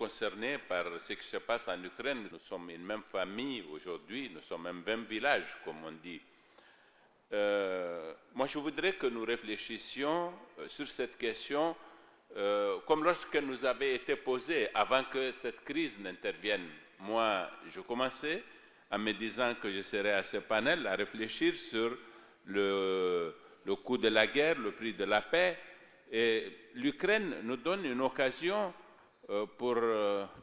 concernés par ce qui se passe en Ukraine. Nous sommes une même famille aujourd'hui, nous sommes un même village, comme on dit. Moi, je voudrais que nous réfléchissions sur cette question comme lorsqu'elle nous avait été posée avant que cette crise n'intervienne. Moi, je commençais en me disant que je serais à ce panel à réfléchir sur le coût de la guerre, le prix de la paix. Et l'Ukraine nous donne une occasion pour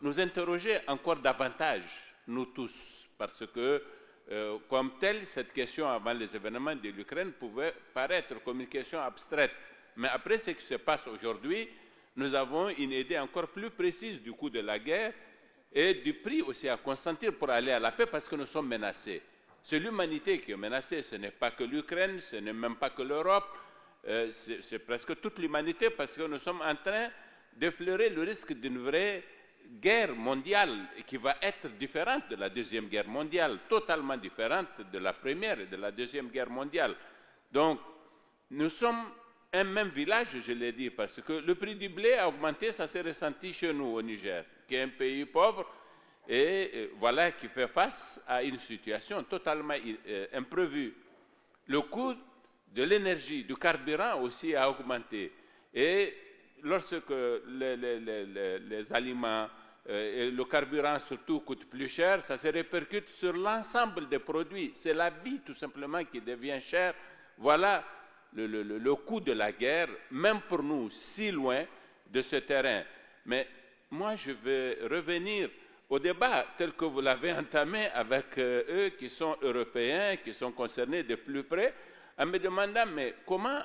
nous interroger encore davantage, nous tous, parce que comme telle, cette question avant les événements de l'Ukraine pouvait paraître comme une question abstraite. Mais après ce qui se passe aujourd'hui, nous avons une idée encore plus précise du coût de la guerre et du prix aussi à consentir pour aller à la paix parce que nous sommes menacés. C'est l'humanité qui est menacée, ce n'est pas que l'Ukraine, ce n'est même pas que l'Europe, c'est presque toute l'humanité parce que nous sommes en train d'effleurer le risque d'une vraie guerre mondiale qui va être différente de la Deuxième Guerre mondiale, totalement différente de la Première et de la Deuxième Guerre mondiale. Donc, nous sommes un même village, je l'ai dit, parce que le prix du blé a augmenté, ça s'est ressenti chez nous au Niger, qui est un pays pauvre et voilà, qui fait face à une situation totalement imprévue. Le coût de l'énergie, du carburant aussi a augmenté. Et lorsque les aliments et le carburant surtout coûtent plus cher, ça se répercute sur l'ensemble des produits. C'est la vie tout simplement qui devient chère. Voilà le coût de la guerre, même pour nous, si loin de ce terrain. Mais moi, je vais revenir au débat tel que vous l'avez entamé avec eux qui sont européens, qui sont concernés de plus près, en me demandant, mais comment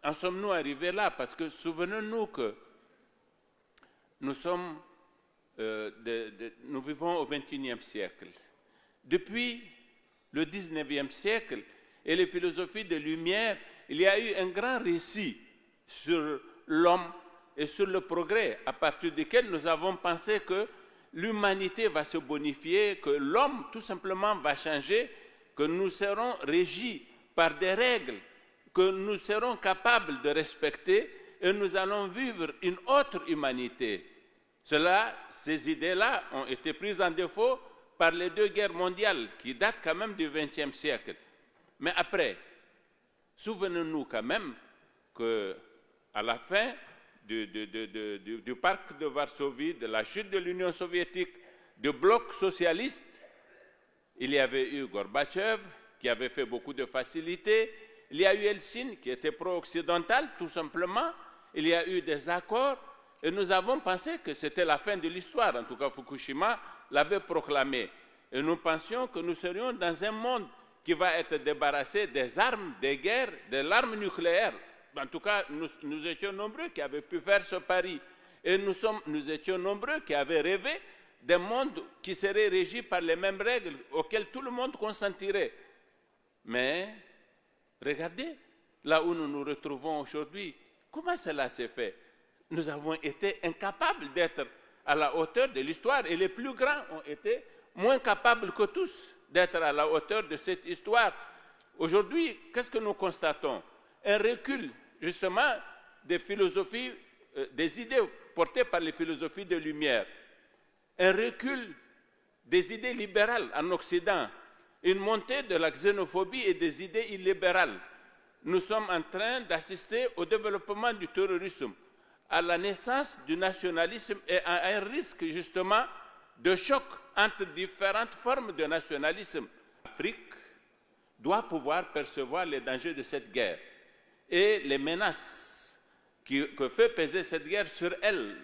en sommes-nous arrivés là? Parce que souvenons-nous que nous vivons au XXIe siècle. Depuis le XIXe siècle et les philosophies de Lumière, il y a eu un grand récit sur l'homme et sur le progrès, à partir duquel nous avons pensé que l'humanité va se bonifier, que l'homme tout simplement va changer, que nous serons régis par des règles que nous serons capables de respecter et nous allons vivre une autre humanité. Ces idées-là ont été prises en défaut par les deux guerres mondiales qui datent quand même du XXe siècle. Mais après, souvenons-nous quand même qu'à la fin du pacte de Varsovie, de la chute de l'Union soviétique, du bloc socialiste, il y avait eu Gorbatchev qui avait fait beaucoup de facilités. Il y a eu Helsinki qui était pro-occidental, tout simplement. Il y a eu des accords et nous avons pensé que c'était la fin de l'histoire. En tout cas, Fukushima l'avait proclamé. Et nous pensions que nous serions dans un monde qui va être débarrassé des armes, des guerres, de l'arme nucléaire. En tout cas, nous étions nombreux qui avaient pu faire ce pari. Et nous étions nombreux qui avaient rêvé d'un monde qui serait régi par les mêmes règles auxquelles tout le monde consentirait. Mais regardez, là où nous nous retrouvons aujourd'hui, comment cela s'est fait? Nous avons été incapables d'être à la hauteur de l'histoire et les plus grands ont été moins capables que tous d'être à la hauteur de cette histoire. Aujourd'hui, qu'est-ce que nous constatons? Un recul, justement, des philosophies, des idées portées par les philosophies de Lumière. Un recul des idées libérales en Occident. Une montée de la xénophobie et des idées illibérales. Nous sommes en train d'assister au développement du terrorisme, à la naissance du nationalisme et à un risque justement de choc entre différentes formes de nationalisme. L'Afrique doit pouvoir percevoir les dangers de cette guerre et les menaces que fait peser cette guerre sur elle,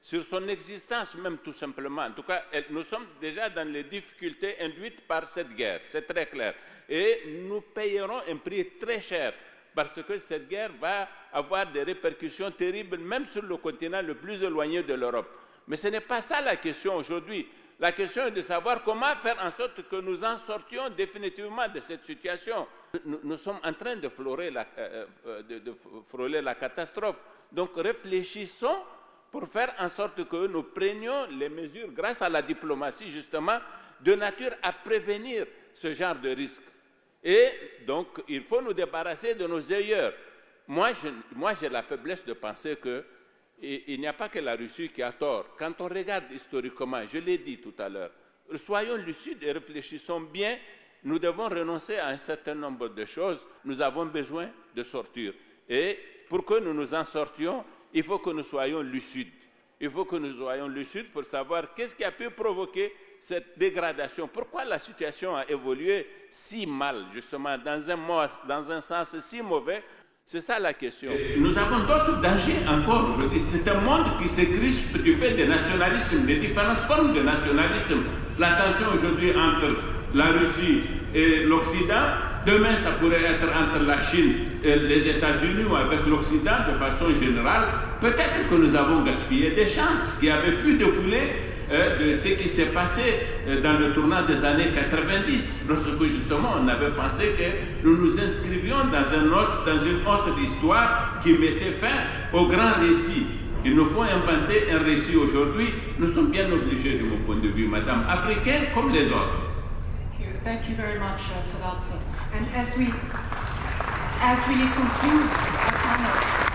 sur son existence même tout simplement. En tout cas, nous sommes déjà dans les difficultés induites par cette guerre, c'est très clair. Et nous payerons un prix très cher parce que cette guerre va avoir des répercussions terribles même sur le continent le plus éloigné de l'Europe. Mais ce n'est pas ça la question aujourd'hui. La question est de savoir comment faire en sorte que nous en sortions définitivement de cette situation. Nous sommes en train de frôler la catastrophe. Donc réfléchissons pour faire en sorte que nous prenions les mesures, grâce à la diplomatie justement, de nature à prévenir ce genre de risque. Et donc, il faut nous débarrasser de nos ailleurs. Moi, j'ai la faiblesse de penser il n'y a pas que la Russie qui a tort. Quand on regarde historiquement, je l'ai dit tout à l'heure, soyons lucides et réfléchissons bien. Nous devons renoncer à un certain nombre de choses. Nous avons besoin de sortir. Et pour que nous nous en sortions, il faut que nous soyons lucides. Il faut que nous soyons lucides pour savoir qu'est-ce qui a pu provoquer cette dégradation. Pourquoi la situation a évolué si mal, justement, dans un sens si mauvais. C'est ça la question. Nous avons d'autres dangers encore aujourd'hui. C'est un monde qui se crispe du fait des nationalismes, des différentes formes de nationalisme. La tension aujourd'hui entre la Russie et l'Occident, demain ça pourrait être entre la Chine et les États-Unis ou avec l'Occident de façon générale. Peut-être que nous avons gaspillé des chances qui avaient pu découler de ce qui s'est passé dans le tournant des années 90, lorsque justement on avait pensé que nous nous inscrivions dans une autre histoire qui mettait fin au grand récit. Il nous faut inventer un récit aujourd'hui. Nous sommes bien obligés, de mon point de vue, madame, africains comme les autres. Thank you very much for that. And as we conclude our panel,